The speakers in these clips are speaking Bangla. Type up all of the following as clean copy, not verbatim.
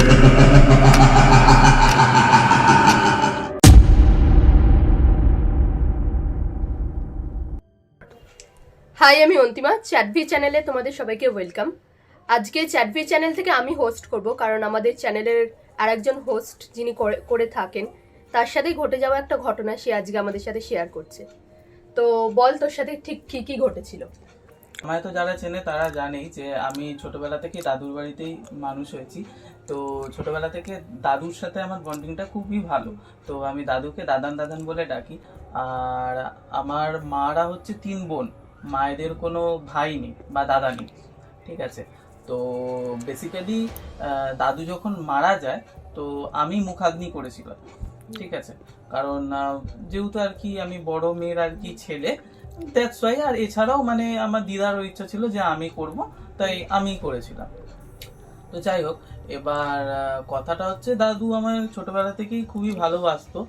হাই, আমি অন্তিমা। চ্যাটভি চ্যানেলে তোমাদের সবাইকে ওয়েলকাম। আজকে চ্যাটভি চ্যানেল থেকে আমি হোস্ট করব, কারণ আমাদের চ্যানেলের আরেকজন হোস্ট যিনি করে থাকেন, তার সাথে ঘটে যাওয়া একটা ঘটনা সে আজকে আমাদের সাথে শেয়ার করছে। তো বল, তোর সাথে ঠিক কি কি ঘটেছিল? আমায় তো যারা চেনে তারা জানেই যে আমি ছোটবেলা থেকে দাদুর বাড়িতেই মানুষ হয়েছি। তো ছোটবেলা থেকে দাদুর সাথে আমার বন্ডিংটা খুবই ভালো। তো আমি দাদুকে দাদান দাদান বলে ডাকি। আর আমার মারা হচ্ছে 3 বোন, মায়েদের কোনো ভাই নেই বা দাদা নেই, ঠিক আছে। তো বেসিক্যালি দাদু যখন মারা যায় তো আমি মুখাগ্নি করেছিলাম, ঠিক আছে। কারণ যেহেতু আর কি আমি বড় মেয়ের আর কি ছেলে, দ্যাটস ওয়াই। আর এছাড়াও মানে আমার দিদারও ইচ্ছা ছিল যে আমি করব, তাই আমি করেছিলাম। তো যাই হোক, এবার কথাটা হচ্ছে দাদু আমার ছোটবেলা থেকেই খুবই ভালোবাসতো,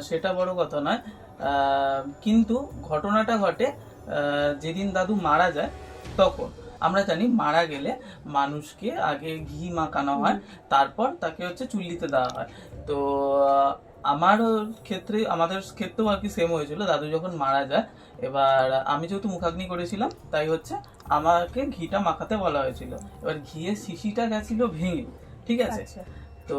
সেটা বড় কথা নয়। কিন্তু ঘটনাটা ঘটে যেদিন দাদু মারা যায় তখন। আমরা জানি মারা গেলে মানুষকে আগে ঘি মাখানো হয়, তারপর তাকে হচ্ছে চুল্লিতে দেওয়া হয়। তো আমার ক্ষেত্রে, আমাদের ক্ষেত্রেও আর কি সেম হয়েছিল। দাদু যখন মারা যায়, এবার আমি যেহেতু মুখাগ্নি করেছিলাম তাই হচ্ছে আমাকে ঘিটা মাখাতে বলা হয়েছিল। এবার ঘিয়ের শিশিটা গেছিল ভেঙে, ঠিক আছে। তো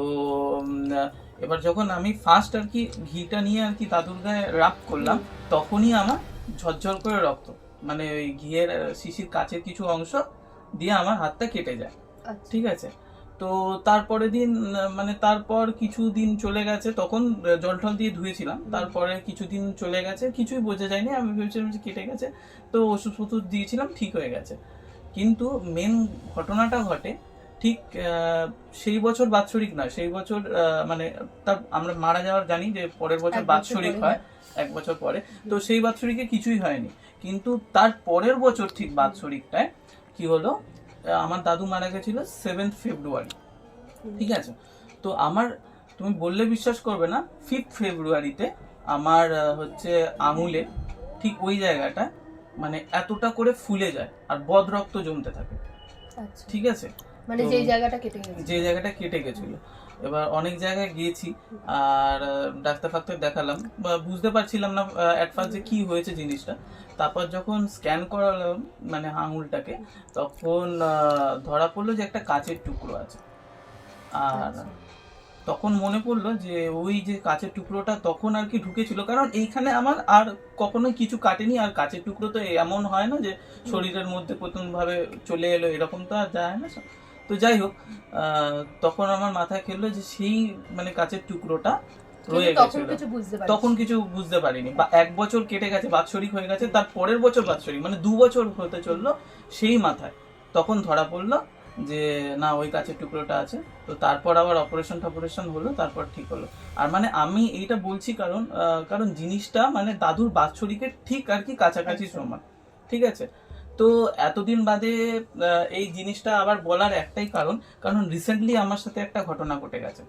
এবার যখন আমি ফার্স্ট আর কি ঘিটা নিয়ে আর কি দাদুর গায়ে রাব করলাম, তখনই আমার ঝরঝর করে রক্ত, মানে ওই ঘিয়ের শিশির কাছের কিছু অংশ দিয়ে আমার হাতটা কেটে যায়, ঠিক আছে। তো তারপরে দিন মানে তারপর কিছু দিন চলে গেছে, তখন জল টল দিয়ে ধুয়েছিলাম। তারপরে কিছুদিন চলে গেছে, কিছুই বোঝা যায়নি, আমি ভেবেছিলাম যে কেটে গেছে। তো ওষুধ ফষুধ দিয়েছিলাম, ঠিক হয়ে গেছে। কিন্তু মেন ঘটনাটা ঘটে ঠিক সেই বছর বাৎসরিক নয়, সেই বছর মানে তার আমরা মারা যাওয়ার জানি যে পরের বছর বাৎসরিক হয়, 1 বছর পরে। তো সেই বাৎসরিকে কিছুই হয়নি, কিন্তু তার পরের বছর ঠিক বাৎসরিকটায় কি হলো, আমার দাদু মারা গেছিল 7 ফেব্রুয়ারি, ঠিক আছে। তো আমার, তুমি বললে বিশ্বাস করবে না, 5 ফেব্রুয়ারিতে আমার হচ্ছে আঙুলে ঠিক ওই জায়গাটা মানে এতটা করে ফুলে যায় আর বদ রক্ত জমতে থাকে, ঠিক আছে। মানে যে জায়গাটা কেটে গেছিল। এবার অনেক জায়গায় গিয়েছি আর ডাক্তার ফাক্তার দেখালাম, বুঝতে পারছিলাম না অ্যাট ফার্স্ট যে কি হয়েছে জিনিসটা। তারপর যখন স্ক্যান করালাম মানে আঙুলটাকে, তখন ধরা পড়লো যে একটা কাচের টুকরো আছে। আর তখন মনে পড়লো যে ওই যে কাচের টুকরোটা তখন আর কি ঢুকেছিল, কারণ এইখানে আমার আর কখনোই কিছু কাটেনি। আর কাচের টুকরো তো এমন হয় না যে শরীরের মধ্যে প্রথম ভাবে চলে এলো, এরকম তো আর যায় না। তো যাই হোক, তখন আমার মাথায় খেললো যে সেই মানে কাচের টুকরোটা রয়ে গেছিল। তখন কিছু বুঝতে পারিনি। বা 1 বছর কেটে গেছে, বাৎসরিক হয়ে গেছে, তার পরের বছর বাৎসরিক, মানে 2 বছর হতে চললো সেই মাথায় তখন ধরা পড়লো যে না, ওই কাচের টুকরোটা আছে। তো তারপর আবার অপারেশন হলো, তারপর ঠিক হলো। আর মানে আমি এইটা বলছি কারণ জিনিসটা মানে দাদুর বাৎসরিকের ঠিক আর কি কাছাকাছি সমান, ঠিক আছে। তো এতদিন বাদে এই জিনিসটা আবার বলার একটাই কারণ রিসেন্টলি আমার সাথে একটা ঘটনা ঘটে গেছে।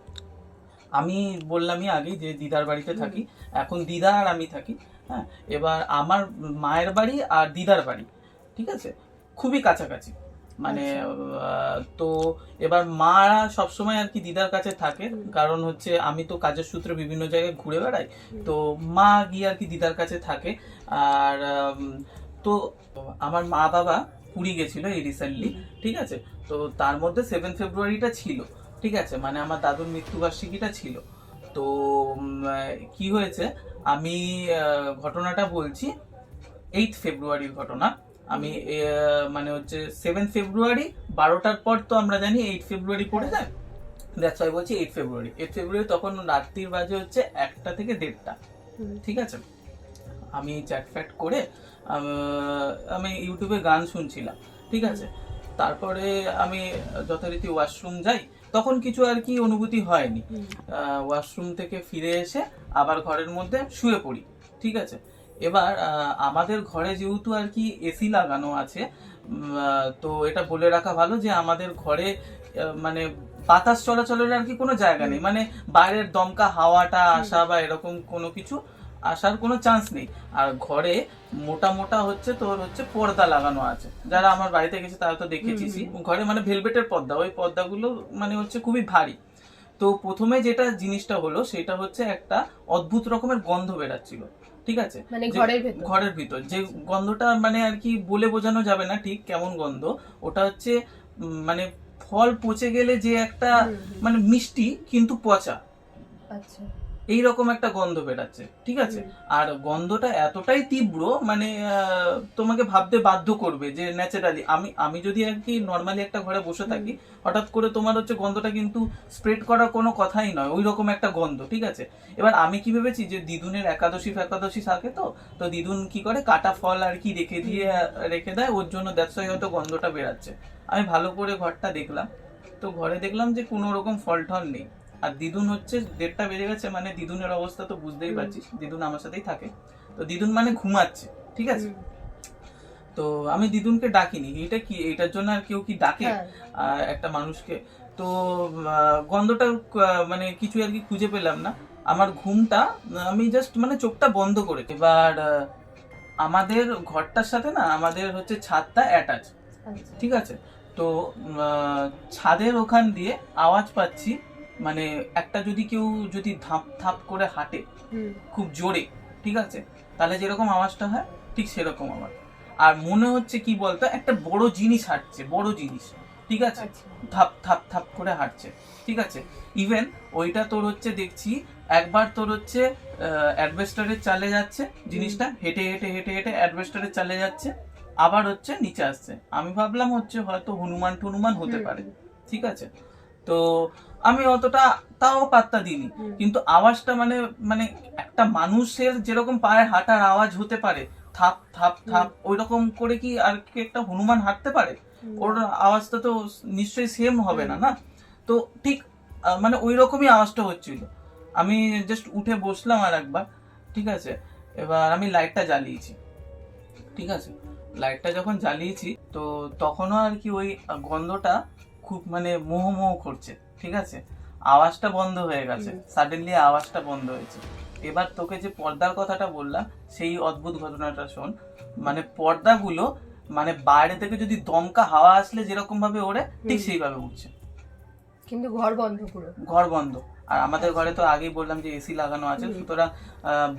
আমি বললামই আগেই যে দিদার বাড়িতে থাকি, এখন দিদা আর আমি থাকি, হ্যাঁ। এবার আমার মায়ের বাড়ি আর দিদার বাড়ি, ঠিক আছে, খুবই কাছাকাছি। মানে তো এবার মা সবসময় আর কি দিদার কাছে থাকে, কারণ হচ্ছে আমি তো কাজের সূত্রে বিভিন্ন জায়গায় ঘুরে বেড়াই। তো মা গিয়ে আর কি দিদার কাছে থাকে। আর তো আমার মা বাবা পুরী গেছিল এই রিসেন্টলি, ঠিক আছে। তো তার মধ্যে 7 ফেব্রুয়ারিটা ছিল, ঠিক আছে, মানে আমার দাদুর মৃত্যুবার্ষিকীটা ছিল। তো কি হয়েছে, আমি ঘটনাটা বলছি 8 ফেব্রুয়ারির ঘটনা। আমি মানে হচ্ছে 7 ফেব্রুয়ারি 12টার পর তো আমরা জানি 8 ফেব্রুয়ারি পড়ে যায়, দ্যাটস ওয়াই বলছি 8 ফেব্রুয়ারি। 8 ফেব্রুয়ারি তখন রাত্রির বাজে হচ্ছে 1টা থেকে 1:30, ঠিক আছে। আমি চ্যাট ফ্যাট করে আমি ইউটিউবে গান শুনছিলাম, ঠিক আছে। তারপরে আমি যথারীতি ওয়াশরুম যাই, তখন কিছু আর কি অনুভূতি হয়নি। ওয়াশরুম থেকে ফিরে এসে আবার ঘরের মধ্যে শুয়ে পড়ি, ঠিক আছে। এবার আমাদের ঘরে যেহেতু আর কি এসি লাগানো আছে, তো এটা বলে রাখা ভালো যে আমাদের ঘরে মানে বাতাস চলাচলের আর কি কোনো জায়গা নেই, মানে বাইরের দমকা হাওয়াটা আসা বা এরকম কোনো কিছু আসার কোনো চান্স নেই। আর ঘরে মোটা মোটা হচ্ছে তোর হচ্ছে পর্দা লাগানো আছে, যারা আমার বাড়িতে গেছে তারা তো দেখেছিসই, ঘরে মানে ভেলভেটের পর্দা, ওই পর্দাগুলো মানে হচ্ছে খুবই ভারী। তো প্রথমে যেটা জিনিসটা হলো সেটা হচ্ছে একটা অদ্ভুত রকমের গন্ধ বেরাচ্ছিল, ঠিক আছে, মানে যে ঘরের ভিতর যে গন্ধটা মানে আর কি বলে বোঝানো যাবে না ঠিক কেমন গন্ধ। ওটা হচ্ছে মানে ফল পচে গেলে যে একটা মানে মিষ্টি কিন্তু পচা, আচ্ছা, এইরকম একটা গন্ধ বেরাচ্ছে, ঠিক আছে। আর গন্ধটা এতটাই তীব্র মানে তোমাকে ভাবতে বাধ্য করবে যে ন্যাচারালি আমি আমি যদি আর কি নর্মালি একটা ঘরে বসে থাকি, হঠাৎ করে তোমার হচ্ছে গন্ধটা কিন্তু স্প্রেড করার কোনো কথাই নয়, ওই রকম একটা গন্ধ, ঠিক আছে। এবার আমি কি ভেবেছি যে দিদুনের একাদশী ফেকাদশী থাকে, তো দিদুন কি করে কাটা ফল আর কি রেখে দেয়, ওর জন্য দ্যাটস ওয়াই হয়তো গন্ধটা বেরাচ্ছে। আমি ভালো করে ঘরটা দেখলাম, তো ঘরে দেখলাম যে কোনো রকম ফল টল নেই। আর দিদুন হচ্ছে 1:30 বেজে গেছে, মানে দিদুনের অবস্থা তো বুঝতেই পারছিস, দিদুন আমার সাথেই থাকে, তো দিদুন মানে ঘুমাচ্ছে, ঠিক আছে। তো আমি দিদুনকে ডাকিনি, এটা কি এটার জন্য আর কেউ কি ডাকে একটা মানুষকে? তো গন্ধটা মানে কিছু আর কি খুঁজে পেলাম না। আমার ঘুমটা আমি জাস্ট মানে চোখটা বন্ধ করে, এবার আমাদের ঘরটার সাথে না আমাদের হচ্ছে ছাদটা অ্যাটাচ, ঠিক আছে। তো ছাদের ওখান দিয়ে আওয়াজ পাচ্ছি, মানে একটা যদি কেউ যদি ধাপ ধাপ করে হাঁটে খুব জোরে, ঠিক আছে, তাহলে যেরকম আওয়াজটা হয় ঠিক সেরকম আওয়াজ। আর মনে হচ্ছে কি বলতো একটা বড় জিনিস হাঁটছে, বড় জিনিস, ঠিক আছে, ধাপ ধাপ ধাপ করে হাঁটছে, ঠিক আছে। ইভেন ওইটা তোর হচ্ছে দেখছি একবার তোর হচ্ছে অ্যাডভেস্টারের চালে যাচ্ছে জিনিসটা, হেঁটে হেঁটে হেঁটে হেঁটে অ্যাডভেস্টারের চালে যাচ্ছে, আবার হচ্ছে নিচে আসছে। আমি ভাবলাম হচ্ছে হয়তো হনুমান টনুমান হতে পারে, ঠিক আছে। তো আমি অতটা তাও পাত্তা দিইনি, কিন্তু আওয়াজটা মানে মানে একটা মানুষের যেরকম পায়ে হাঁটার আওয়াজ হতে পারে থাপ থাপ থাপ, ওই রকম করে কি আর কি একটা হনুমান হাঁটতে পারে? ওর আওয়াজটা তো নিশ্চয়ই সেম হবে না, না? তো ঠিক মানে ওই রকমই আওয়াজটা হচ্ছিল। আমি জাস্ট উঠে বসলাম আর একবার, ঠিক আছে। এবার আমি লাইটটা জ্বালিয়েছি, ঠিক আছে। লাইটটা যখন জ্বালিয়েছি তো তখনও আর কি ওই গন্ধটা খুব মানে মোহ মোহ করছে, ঠিক আছে। আওয়াজটা বন্ধ হয়ে গেছে, সাডেনলি আওয়াজটা বন্ধ হয়েছে। এবার তোকে যে পর্দার কথাটা বললাম সেই অদ্ভুত ঘটনাটা শোন। মানে পর্দাগুলো মানে বাইরে থেকে যদি দমকা হাওয়া আসলে যেরকম ভাবে ওড়ে ঠিক সেইভাবে উঠছে, কিন্তু ঘর বন্ধ, পুরো ঘর বন্ধ। আর আমাদের ঘরে তো আগেই বললাম যে এসি লাগানো আছে, সুতরাং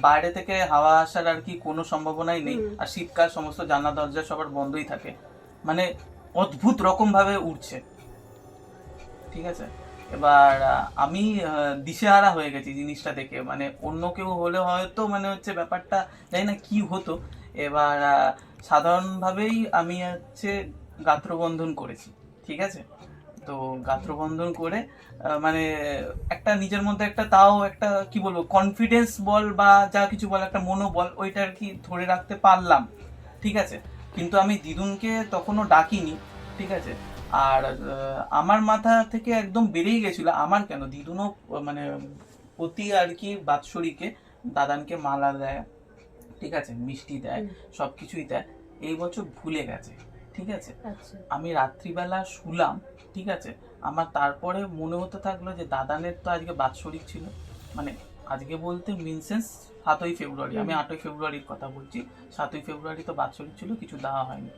বাইরে থেকে হাওয়া আসার আর কি কোনো সম্ভাবনাই নেই। আর শীতকাল সমস্ত জানলা দরজা সবার বন্ধই থাকে, মানে অদ্ভুত রকম ভাবে উঠছে, ঠিক আছে। এবার আমি দিশেহারা হয়ে গেছি জিনিসটা দেখে, মানে অন্য কেউ হলে হয়তো মানে হচ্ছে ব্যাপারটা জানি না কি হতো। এবার সাধারণভাবেই আমি হচ্ছে গাত্রবন্ধন করেছি, ঠিক আছে। তো গাত্রবন্ধন করে মানে একটা নিজের মধ্যে একটা তাও একটা কি বলবো কনফিডেন্স বল বা যা কিছু বল একটা মনোবল ওইটা আর কি ধরে রাখতে পারলাম, ঠিক আছে। কিন্তু আমি দিদুনকে তখনও ডাকিনি, ঠিক আছে। আর আমার মাথা থেকে একদম বেরিয়ে গেছিল, আমার কেন দিদুনও মানে প্রতি আর কি বাৎসরিকে দাদানকে মালা দেয়, ঠিক আছে, মিষ্টি দেয়, সবকিছুই দেয়। এই বছর ভুলে গেছে, ঠিক আছে। আমি রাত্রিবেলা শুলাম, ঠিক আছে, আমার তারপরে মনে হতে থাকলো যে দাদানের তো আজকে বাৎসরিক ছিল, মানে আজকে বলতে মিনসেন্স 7ই ফেব্রুয়ারি, আমি 8ই ফেব্রুয়ারির কথা বলছি। 7ই ফেব্রুয়ারি তো বাৎসরিক ছিল, কিছু দেওয়া হয়নি।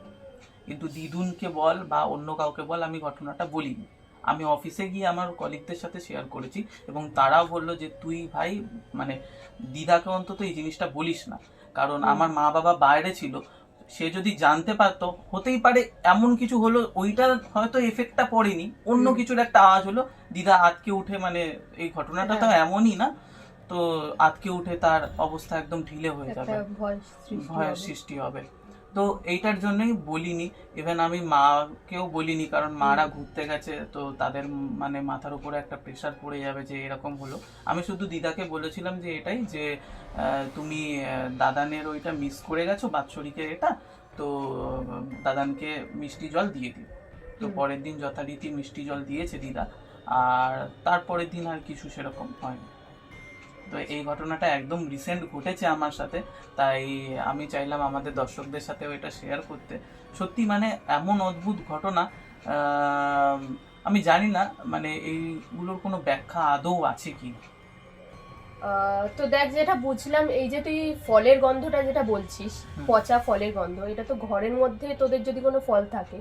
কিন্তু দিদুনকে বল বা অন্য কাউকে বল আমি ঘটনাটা বলিনি। আমি অফিসে গিয়ে আমার কলিগদের সাথে শেয়ার করেছি এবং তারাও বললো যে তুই ভাই মানে দিদাকে অন্তত এই জিনিসটা বলিস না, কারণ আমার মা বাবা বাইরে ছিল, সে যদি জানতে পারতো হতেই পারে এমন কিছু হলো, ওইটার হয়তো এফেক্টটা পড়েনি, অন্য কিছুর একটা আওয়াজ হলো, দিদা আতকে উঠে, মানে এই ঘটনাটা তো এমনই না, তো আতকে উঠে তার অবস্থা একদম ঢিলে হয়ে যাবে, ভয়ের সৃষ্টি হবে। তো এইটার জন্যই বলিনি। ইভেন আমি মাকেও বলিনি, কারণ মারা ঘুরতে গেছে, তো তাদের মানে মাথার উপরে একটা প্রেশার পড়ে যাবে যে এরকম হলো। আমি শুধু দিদাকে বলেছিলাম যে এটাই যে তুমি দাদানের ওইটা মিস করে গেছো বাৎসরিকের এটা, তো দাদানকে মিষ্টি জল দিয়ে দিই। তো পরের দিন যথারীতি মিষ্টি জল দিয়েছে দিদা, আর তারপরের দিন আর কিছু সেরকম হয়নি। তো এই ঘটনাটা একদম রিসেন্ট ঘটেছে আমার সাথে, তাই আমি চাইলাম আমাদের দর্শকদের সাথেও এটা শেয়ার করতে। সত্যি মানে এমন অদ্ভুত ঘটনা, আমি জানি না মানে এইগুলোর কোনো ব্যাখ্যা আদৌ আছে কি। তো দেখ, যেটা বুঝলাম, এই যে তুই ফলের গন্ধটা যেটা বলছিস, পচা ফলের গন্ধ, এটা তো ঘরের মধ্যে তোদের যদি কোনো ফল থাকে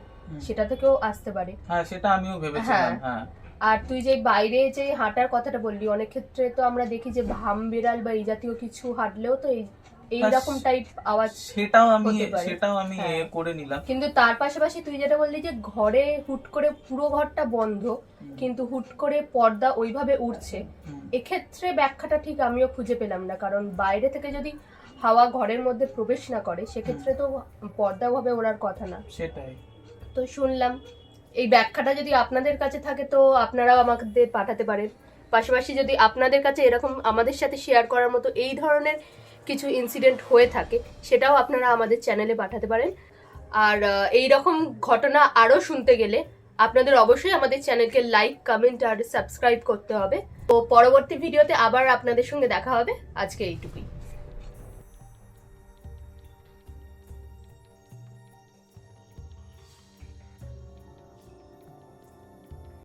সেটা থেকেও আসতে পারে। হ্যাঁ, সেটা আমিও ভেবেছিলাম। হ্যাঁ, আর তুই যে বাইরে যে হাঁটার কথাটা বললি, অনেক ক্ষেত্রে তো আমরা দেখি যে ভাম বিড়াল বা এই জাতীয় কিছু হাঁটলেও তো এইরকম টাইপ আওয়াজ সেটাও আমি হতে পারে। এ করে নিলাম। কিন্তু তার পাশাপাশি তুই যেটা বললি যে ঘরে হুট করে পুরো ঘরটা বন্ধ, কিন্তু হুট করে পর্দা ওইভাবে উড়ছে, এক্ষেত্রে ব্যাখ্যাটা ঠিক আমিও খুঁজে পেলাম না। কারণ বাইরে থেকে যদি হাওয়া ঘরের মধ্যে প্রবেশ না করে সেক্ষেত্রে তো পর্দা ভাবে ওড়ার কথা না। সেটাই তো শুনলাম, এই ব্যাখ্যাটা যদি আপনাদের কাছে থাকে তো আপনারাও আমাদের পাঠাতে পারেন। পাশাপাশি যদি আপনাদের কাছে এরকম আমাদের সাথে শেয়ার করার মতো এই ধরনের কিছু ইনসিডেন্ট হয়ে থাকে সেটাও আপনারা আমাদের চ্যানেলে পাঠাতে পারেন। আর এই রকম ঘটনা আরও শুনতে গেলে আপনাদের অবশ্যই আমাদের চ্যানেলকে লাইক, কমেন্ট আর সাবস্ক্রাইব করতে হবে। তো পরবর্তী ভিডিওতে আবার আপনাদের সঙ্গে দেখা হবে। আজকে এইটুকুই।